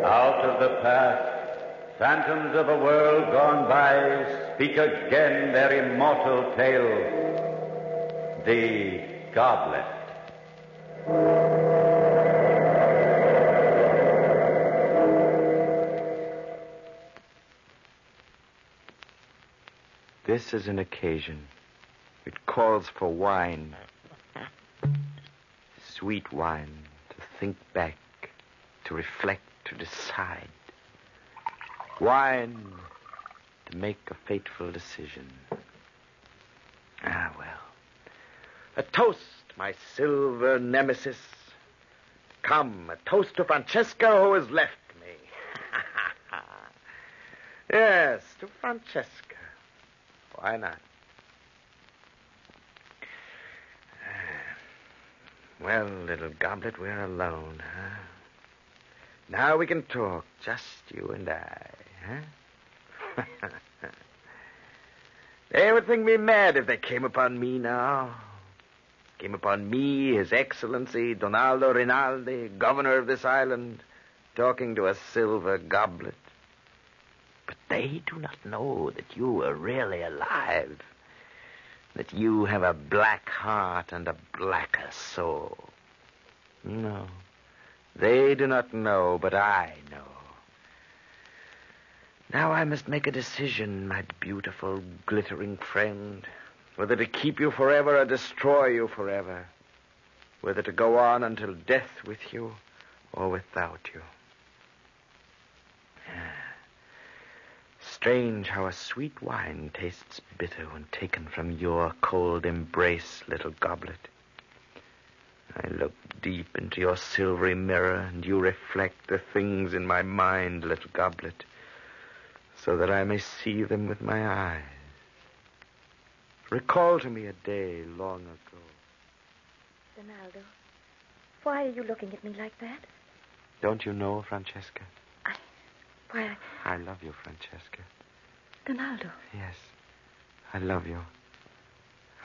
Out of the past, phantoms of a world gone by speak again their immortal tale. The Goblet. This is an occasion. It calls for wine. Sweet wine to think back, to reflect, to decide. Wine to make a fateful decision. Ah, well. A toast, my silver nemesis. Come, a toast to Francesca who has left me. Yes, to Francesca. Why not? Well, little Goblet, we're alone, huh? Now we can talk, just you and I, huh? They would think me mad if they came upon me now. Came upon me, His Excellency, Donaldo Rinaldi, governor of this island, talking to a silver goblet. But they do not know that you are really alive. That you have a black heart and a blacker soul. No, they do not know, but I know. Now I must make a decision, my beautiful, glittering friend, whether to keep you forever or destroy you forever, whether to go on until death with you or without you. Strange how a sweet wine tastes bitter when taken from your cold embrace, little Goblet. I look deep into your silvery mirror, and you reflect the things in my mind, little Goblet, so that I may see them with my eyes. Recall to me a day long ago. Donaldo, why are you looking at me like that? Don't you know, Francesca? Why, I love you, Francesca. Donaldo. Yes, I love you.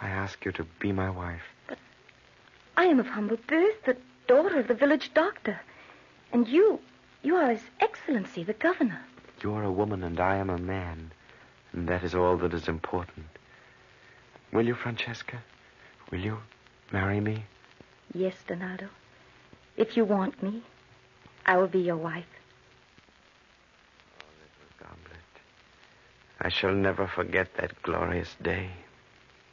I ask you to be my wife. But I am of humble birth, the daughter of the village doctor. And you are His Excellency, the governor. You are a woman and I am a man. And that is all that is important. Will you, Francesca? Will you marry me? Yes, Donaldo. If you want me, I will be your wife. I shall never forget that glorious day.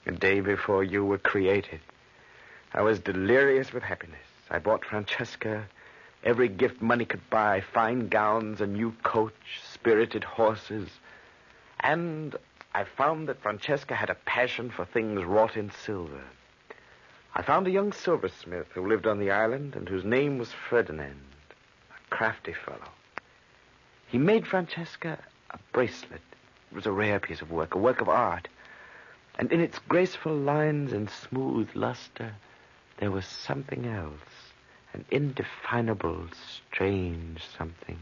The day before you were created. I was delirious with happiness. I bought Francesca every gift money could buy, fine gowns, a new coach, spirited horses. And I found that Francesca had a passion for things wrought in silver. I found a young silversmith who lived on the island and whose name was Ferdinand, a crafty fellow. He made Francesca a bracelet. It was a rare piece of work, a work of art. And in its graceful lines and smooth luster, there was something else, an indefinable, strange something.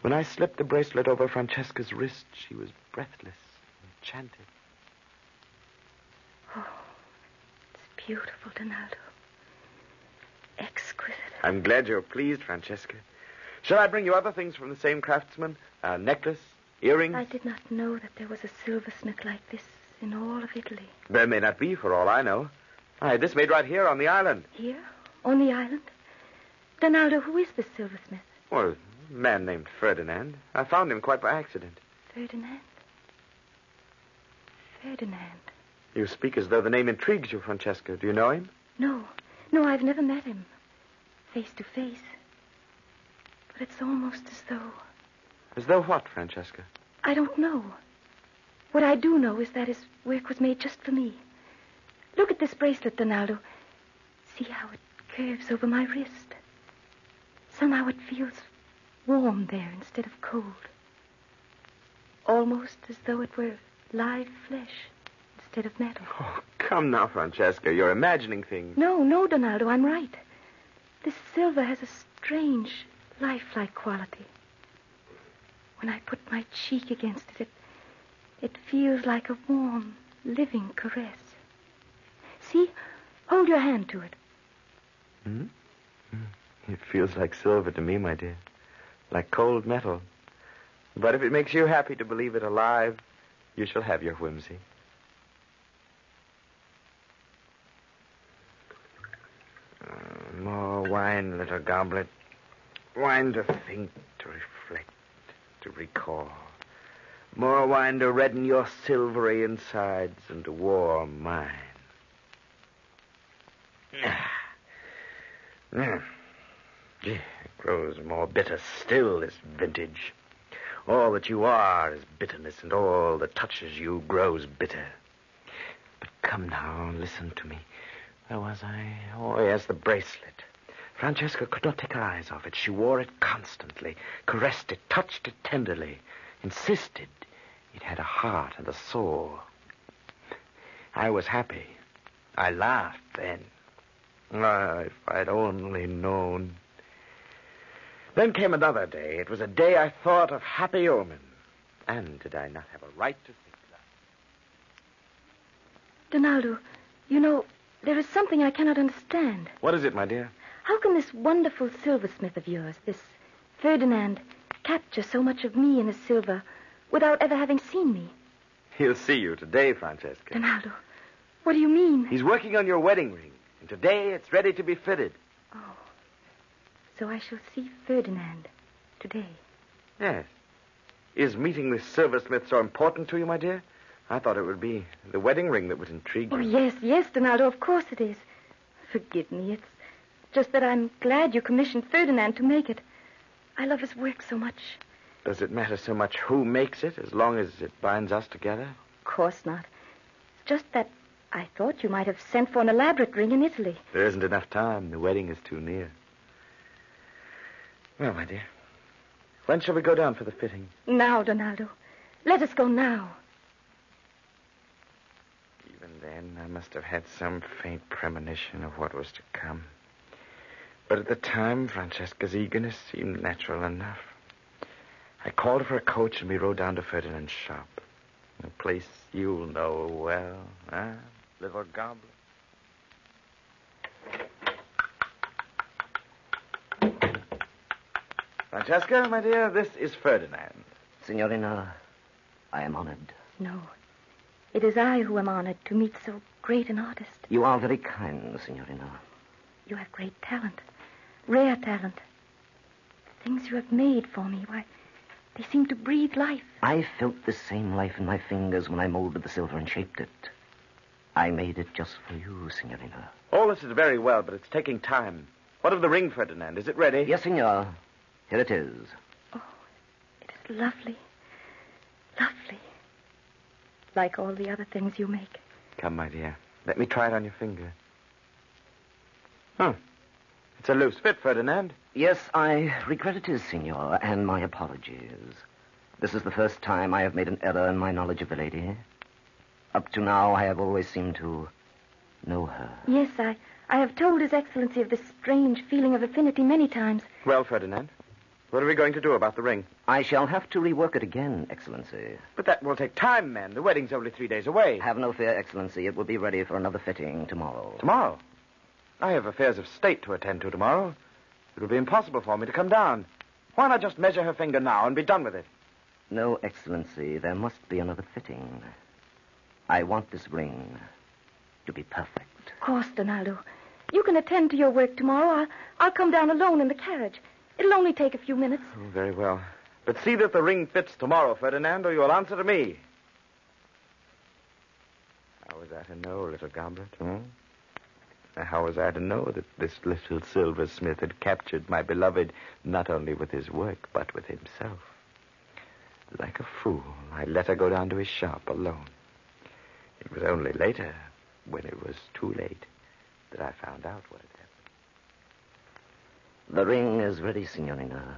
When I slipped the bracelet over Francesca's wrist, she was breathless, enchanted. Oh, it's beautiful, Donaldo. Exquisite. I'm glad you're pleased, Francesca. Shall I bring you other things from the same craftsman? A necklace? Earrings? I did not know that there was a silversmith like this in all of Italy. There may not be, for all I know. I had this made right here on the island. Here? On the island? Donaldo, who is this silversmith? Well, a man named Ferdinand. I found him quite by accident. Ferdinand? Ferdinand. You speak as though the name intrigues you, Francesca. Do you know him? No, I've never met him. Face to face. But it's almost as though... As though what, Francesca? I don't know. What I do know is that his work was made just for me. Look at this bracelet, Donaldo. See how it curves over my wrist. Somehow it feels warm there instead of cold. Almost as though it were live flesh instead of metal. Oh, come now, Francesca. You're imagining things. No, Donaldo, I'm right. This silver has a strange, lifelike quality. When I put my cheek against it, it feels like a warm, living caress. See? Hold your hand to it. It feels like silver to me, my dear. like cold metal. But if it makes you happy to believe it alive, you shall have your whimsy. More wine, little goblet. Wine to think, to reflect, to recall. More wine to redden your silvery insides and to warm mine. It grows more bitter still, this vintage. All that you are is bitterness, and all that touches you grows bitter. But come now, listen to me. Where was I? Oh, yes, the bracelet. Francesca could not take her eyes off it. She wore it constantly, caressed it, touched it tenderly, insisted it had a heart and a soul. I was happy. I laughed then. Ah, if I'd only known. Then came another day. It was a day I thought of happy omen. And did I not have a right to think that? Donaldo, you know, there is something I cannot understand. What is it, my dear? How can this wonderful silversmith of yours, this Ferdinand, capture so much of me in his silver without ever having seen me? He'll see you today, Francesca. Donaldo, what do you mean? He's working on your wedding ring, and today it's ready to be fitted. Oh, so I shall see Ferdinand today. Yes. Is meeting this silversmith so important to you, my dear? I thought it would be the wedding ring that would intrigue you. Oh, yes, Donaldo, of course it is. Forgive me, it's just that I'm glad you commissioned Ferdinand to make it. I love his work so much. Does it matter so much who makes it, as long as it binds us together? Of course not. It's just that I thought you might have sent for an elaborate ring in Italy. There isn't enough time. The wedding is too near. Well, my dear, when shall we go down for the fitting? Now, Donaldo. Let us go now. Even then, I must have had some faint premonition of what was to come. But at the time, Francesca's eagerness seemed natural enough. I called for a coach, and we rode down to Ferdinand's shop. A place you'll know well, huh, little Goblet? Francesca, my dear, this is Ferdinand. Signorina, I am honored. No. It is I who am honored to meet so great an artist. You are very kind, Signorina. You have great talent. Rare talent. The things you have made for me, why, they seem to breathe life. I felt the same life in my fingers when I molded the silver and shaped it. I made it just for you, Signorina. All this is very well, but it's taking time. What of the ring, Ferdinand? Is it ready? Yes, Signor. Here it is. Oh, it is lovely. Lovely. Like all the other things you make. Come, my dear. Let me try it on your finger. Huh. It's a loose fit, Ferdinand. Yes, I regret it is, Signor, and my apologies. This is the first time I have made an error in my knowledge of the lady. Up to now, I have always seemed to know her. Yes, I have told His Excellency of this strange feeling of affinity many times. Well, Ferdinand, what are we going to do about the ring? I shall have to rework it again, Excellency. But that will take time, man. The wedding's only 3 days away. Have no fear, Excellency. It will be ready for another fitting tomorrow. Tomorrow? I have affairs of state to attend to tomorrow. It will be impossible for me to come down. Why not just measure her finger now and be done with it? No, Excellency. There must be another fitting. I want this ring to be perfect. Of course, Donaldo. You can attend to your work tomorrow. I'll come down alone in the carriage. It'll only take a few minutes. Oh, very well. But see that the ring fits tomorrow, Ferdinand, or you'll answer to me. How was I to know, little Goblet, How was I to know that this little silversmith had captured my beloved not only with his work, but with himself? Like a fool, I let her go down to his shop alone. It was only later, when it was too late, that I found out what had happened. The ring is ready, Signorina.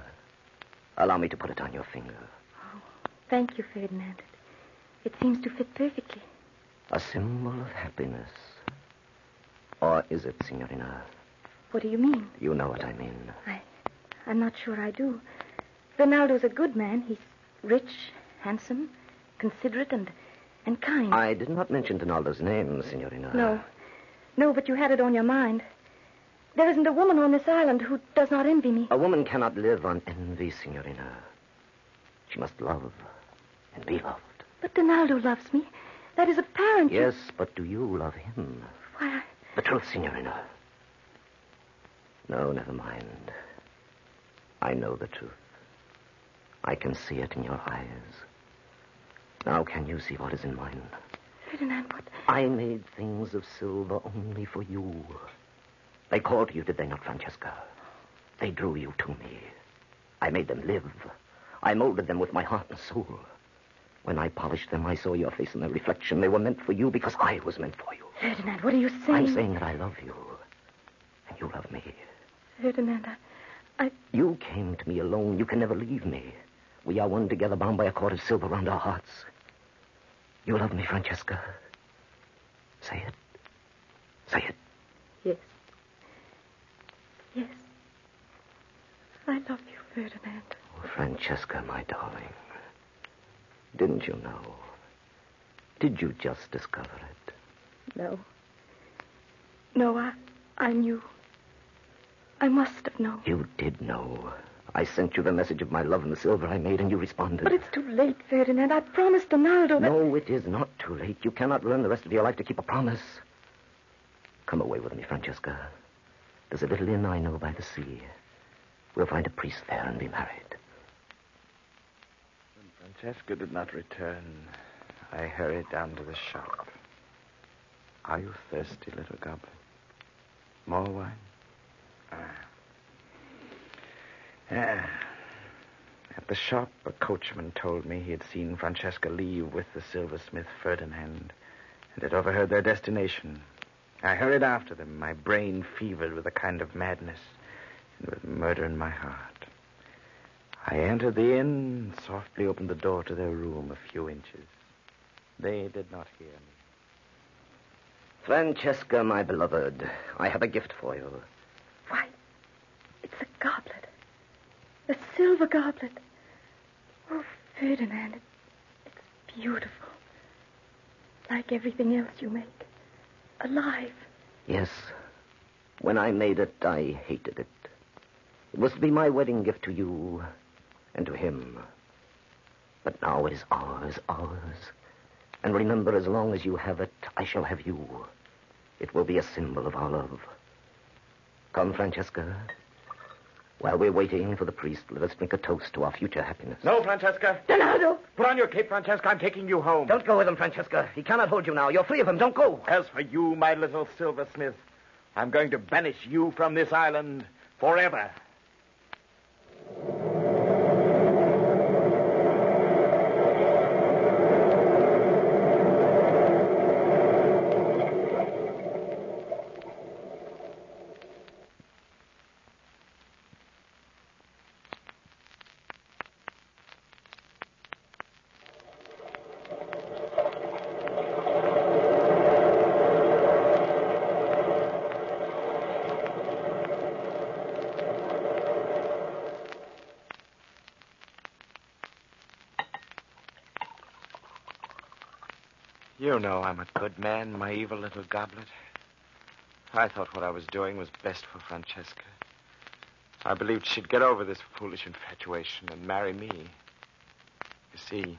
Allow me to put it on your finger. Oh, thank you, Ferdinand. It seems to fit perfectly. A symbol of happiness. Or is it, Signorina? What do you mean? You know what I mean. I'm not sure I do. Ronaldo's a good man. He's rich, handsome, considerate, and kind. I did not mention Donaldo's name, Signorina. No, but you had it on your mind. There isn't a woman on this island who does not envy me. A woman cannot live on envy, Signorina. She must love and be loved. But Donaldo loves me. That is apparent. Yes, but do you love him? Why, The truth, Signorina. No, never mind. I know the truth. I can see it in your eyes. Now can you see what is in mine? Ferdinand, what? I made things of silver only for you. They called to you, did they not, Francesca? They drew you to me. I made them live. I molded them with my heart and soul. When I polished them, I saw your face in their reflection. They were meant for you because I was meant for you. Ferdinand, what are you saying? I'm saying that I love you. And you love me. Ferdinand, You came to me alone. You can never leave me. We are one together, bound by a cord of silver round our hearts. You love me, Francesca. Say it. Say it. Yes. Yes. I love you, Ferdinand. Oh, Francesca, my darling. Didn't you know? Did you just discover it? No. No, I knew. I must have known. You did know. I sent you the message of my love and the silver I made, and you responded. But it's too late, Ferdinand. I promised Donaldo that... No, it is not too late. You cannot learn the rest of your life to keep a promise. Come away with me, Francesca. There's a little inn I know by the sea. We'll find a priest there and be married. When Francesca did not return, I hurried down to the shop. Are you thirsty, little Goblet? More wine? Yeah. At the shop, a coachman told me he had seen Francesca leave with the silversmith Ferdinand and had overheard their destination. I hurried after them, my brain fevered with a kind of madness and with murder in my heart. I entered the inn and softly opened the door to their room a few inches. They did not hear me. Francesca, my beloved, I have a gift for you. Why, it's a goblet. A silver goblet. Oh, Ferdinand, it's beautiful. Like everything else you make. Alive. Yes. When I made it, I hated it. It was to be my wedding gift to you and to him. But now it is ours. And remember, as long as you have it, I shall have you. It will be a symbol of our love. Come, Francesca. While we're waiting for the priest, let us drink a toast to our future happiness. No, Francesca. Donaldo! Put on your cape, Francesca. I'm taking you home. Don't go with him, Francesca. He cannot hold you now. You're free of him. Don't go. As for you, my little silversmith, I'm going to banish you from this island forever. You know I'm a good man, my evil little Goblet. I thought what I was doing was best for Francesca. I believed she'd get over this foolish infatuation and marry me. You see,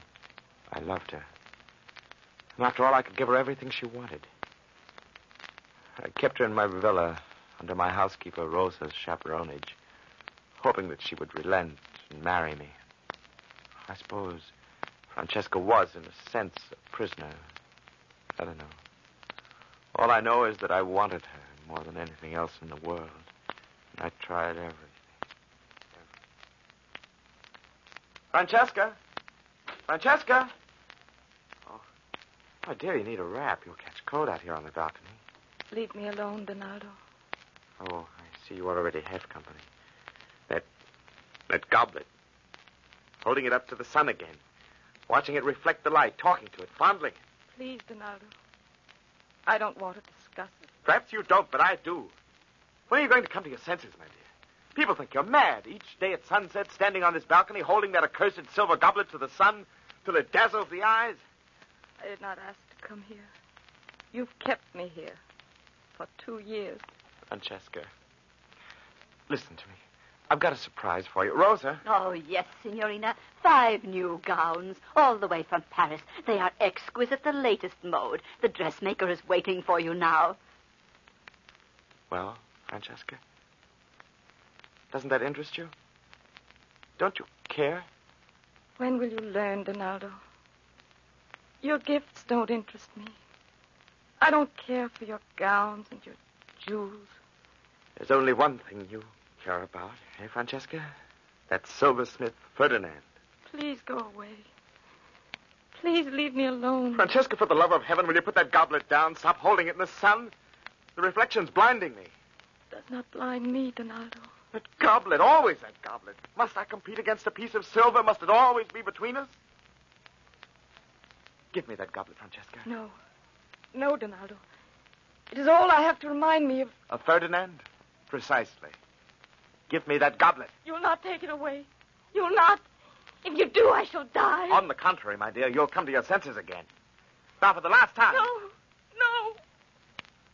I loved her. And after all, I could give her everything she wanted. I kept her in my villa under my housekeeper Rosa's chaperonage, hoping that she would relent and marry me. I suppose Francesca was, in a sense, a prisoner. I don't know. All I know is that I wanted her more than anything else in the world. And I tried everything. Francesca? Francesca? Oh, my dear, you need a wrap. You'll catch cold out here on the balcony. Leave me alone, Donaldo. Oh, I see you already have company. That goblet. Holding it up to the sun again. Watching it reflect the light, talking to it, fondling it. Please, Donaldo. I don't want to discuss it. Perhaps you don't, but I do. When are you going to come to your senses, my dear? People think you're mad. Each day at sunset, standing on this balcony, holding that accursed silver goblet to the sun till it dazzles the eyes. I did not ask to come here. You've kept me here for 2 years. Francesca, Listen to me. I've got a surprise for you. Rosa. Oh, yes, Signorina. 5 new gowns, all the way from Paris. They are exquisite, the latest mode. The dressmaker is waiting for you now. Well, Francesca, doesn't that interest you? Don't you care? When will you learn, Donaldo? Your gifts don't interest me. I don't care for your gowns and your jewels. There's only one thing you care about, eh, Francesca? That silversmith Ferdinand. Please go away. Please leave me alone. Francesca, for the love of heaven, will you put that goblet down? Stop holding it in the sun. The reflection's blinding me. It does not blind me, Donaldo. That goblet, always that goblet. Must I compete against a piece of silver? Must it always be between us? Give me that goblet, Francesca. No. No, Donaldo. It is all I have to remind me of. Of Ferdinand? Precisely. Give me that goblet. You'll not take it away. You'll not. If you do, I shall die. On the contrary, my dear, you'll come to your senses again. Now, for the last time. No. No.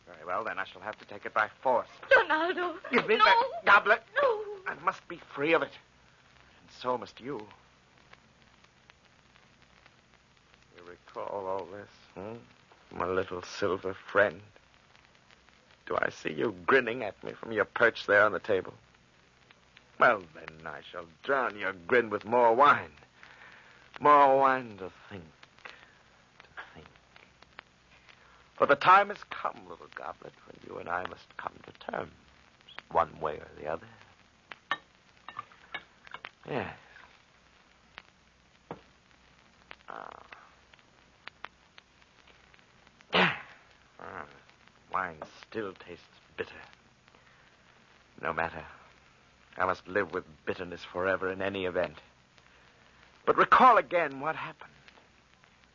Very well, then I shall have to take it by force. Donaldo. Give me no. that goblet. No. I must be free of it. And so must you. You recall all this, my little silver friend? Do I see you grinning at me from your perch there on the table? Well, then I shall drown your grin with more wine. More wine to think. For the time has come, little goblet, when you and I must come to terms, one way or the other. Yes. Wine still tastes bitter. No matter. I must live with bitterness forever in any event. But recall again what happened.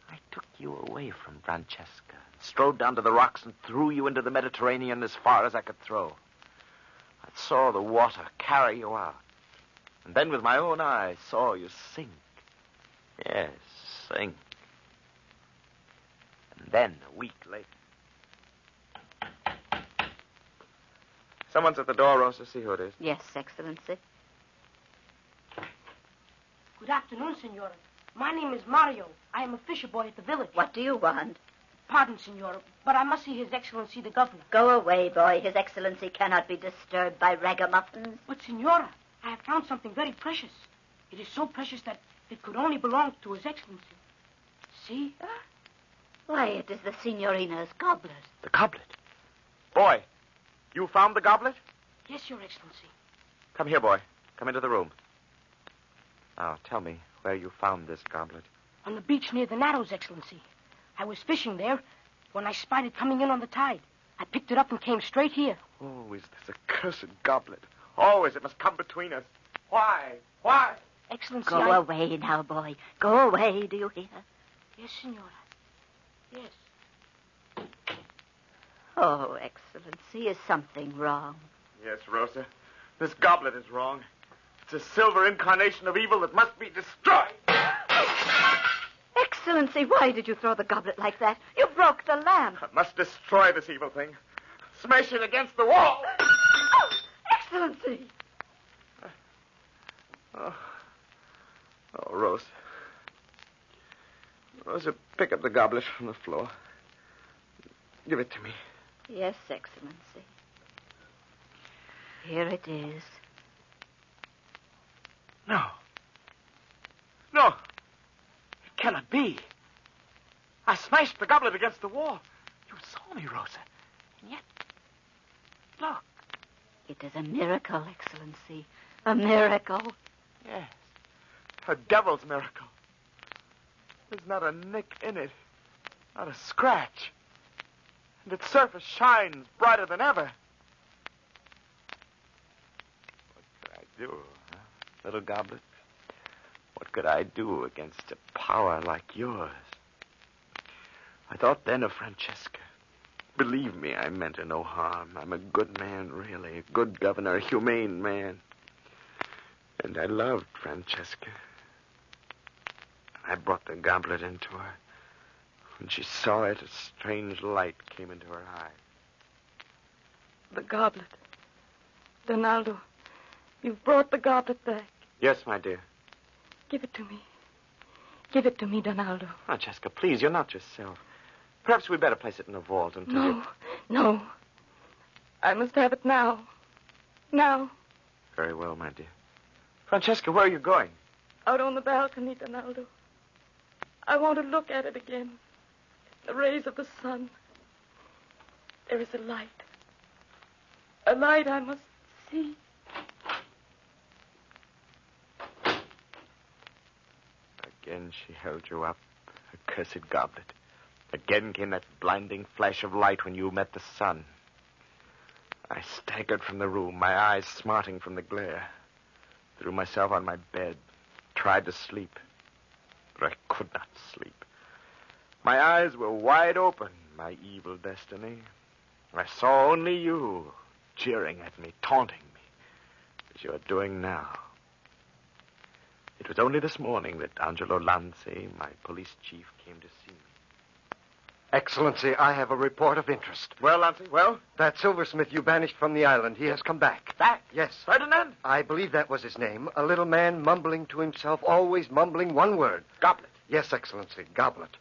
I took you away from Francesca, strode down to the rocks and threw you into the Mediterranean as far as I could throw. I saw the water carry you out. And then with my own eyes saw you sink. Yes, sink. And then, a week later... Someone's at the door, Rosa. See who it is. Yes, Excellency. Good afternoon, Senora. My name is Mario. I am a fisher boy at the village. What do you want? Pardon, Senora, but I must see His Excellency the Governor. Go away, boy. His Excellency cannot be disturbed by ragamuffins. But, Senora, I have found something very precious. It is so precious that it could only belong to His Excellency. See? Why, it is the Signorina's goblet. The goblet? Boy, you found the goblet? Yes, Your Excellency. Come here, boy. Come into the room. Now, tell me where you found this goblet. On the beach near the Narrows, Excellency. I was fishing there when I spied it coming in on the tide. I picked it up and came straight here. Always this accursed goblet. Always it must come between us. Why? Why? Excellency, Go away now, boy. Go away, do you hear? Yes, Senora. Yes. Oh, Excellency, is something wrong? Yes, Rosa. This goblet is wrong. It's a silver incarnation of evil that must be destroyed. Excellency, why did you throw the goblet like that? You broke the lamp. I must destroy this evil thing. Smash it against the wall. Oh, Excellency! Oh, Rosa. Rosa, pick up the goblet from the floor. Give it to me. Yes, Excellency. Here it is. No. No. It cannot be. I smashed the goblet against the wall. You saw me, Rosa. And yet, look. It is a miracle, Excellency. A miracle. Yes. A devil's miracle. There's not a nick in it. Not a scratch. And its surface shines brighter than ever. What could I do, huh? Little goblet? What could I do against a power like yours? I thought then of Francesca. Believe me, I meant her no harm. I'm a good man, really. A good governor, a humane man. And I loved Francesca. I brought the goblet into her. When she saw it, a strange light came into her eye. The goblet. Donaldo, You've brought the goblet back. Yes, my dear. Give it to me. Give it to me, Donaldo. Francesca, please, you're not yourself. Perhaps we'd better place it in the vault until you... No. I must have it now. Now. Very well, my dear. Francesca, where are you going? Out on the balcony, Donaldo. I want to look at it again. The rays of the sun. There is a light. A light I must see. Again she held you up, accursed goblet. Again came that blinding flash of light when you met the sun. I staggered from the room, my eyes smarting from the glare. Threw myself on my bed, tried to sleep, but I could not sleep. My eyes were wide open, my evil destiny. I saw only you, jeering at me, taunting me, as you are doing now. It was only this morning that Angelo Lanzi, my police chief, came to see me. Excellency, I have a report of interest. Well, Lanzi, well? That silversmith you banished from the island, he has come back. Back? Yes. Ferdinand? I believe that was his name. A little man mumbling to himself, always mumbling one word. Goblet. Yes, Excellency, Goblet.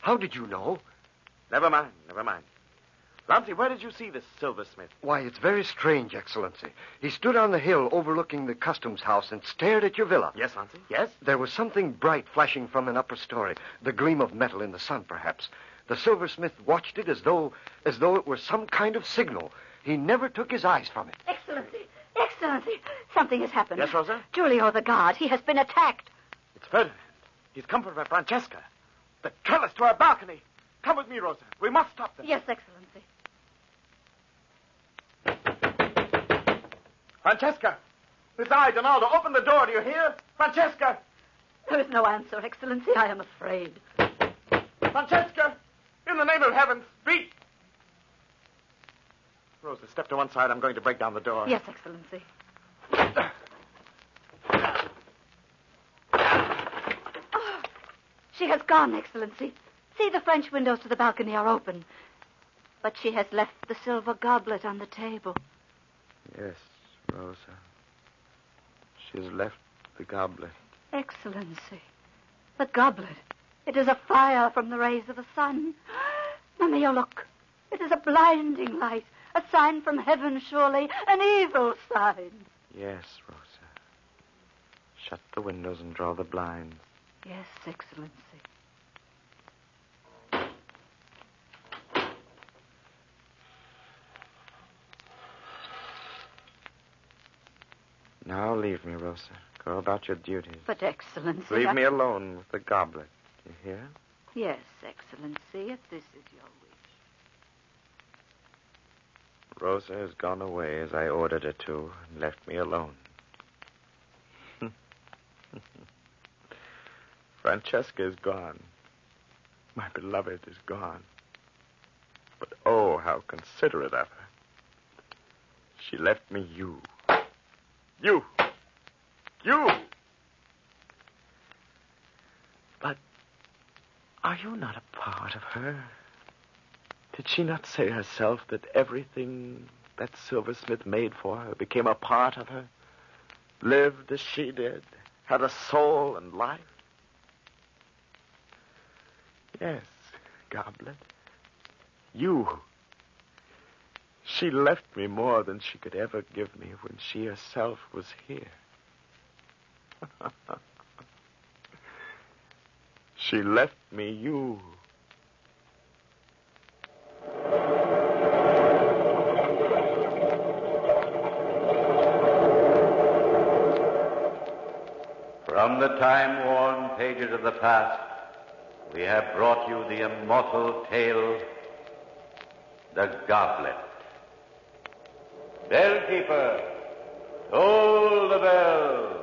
How did you know? Never mind. Lanzi, where did you see this silversmith? Why, it's very strange, Excellency. He stood on the hill overlooking the customs house and stared at your villa. Yes, Lanzi, yes? There was something bright flashing from an upper story, the gleam of metal in the sun, perhaps. The silversmith watched it as though it were some kind of signal. He never took his eyes from it. Excellency, something has happened. Yes, Rosa? Giulio, the guard, he has been attacked. It's Ferdinand. He's come for Francesca. The trellis to our balcony. Come with me, Rosa. We must stop them. Yes, Excellency. Francesca! It's I, Donaldo. Open the door, do you hear? Francesca! There is no answer, Excellency. I am afraid. Francesca! In the name of heaven, speak! Rosa, step to one side. I'm going to break down the door. Yes, Excellency. Oh, she has gone, Excellency. See, the French windows to the balcony are open. But she has left the silver goblet on the table. Yes, Rosa. She's left the goblet. Excellency, the goblet. It is afire from the rays of the sun. Mamma, look. It is a blinding light. A sign from heaven, surely. An evil sign. Yes, Rosa. Shut the windows and draw the blinds. Yes, Excellency. Now leave me, Rosa. Go about your duties. But, Excellency... Leave me alone with the goblet. You hear? Yes, Excellency, if this is your wish. Rosa has gone away as I ordered her to and left me alone. Francesca is gone. My beloved is gone. But oh, how considerate of her. She left me you. You! But are you not a part of her? Did she not say herself that everything that silversmith made for her became a part of her? Lived as she did? Had a soul and life? Yes, Goblet. You. She left me more than she could ever give me when she herself was here. She left me you. From the time-worn pages of the past, we have brought you the immortal tale, The Goblet. Bellkeeper, toll the bell.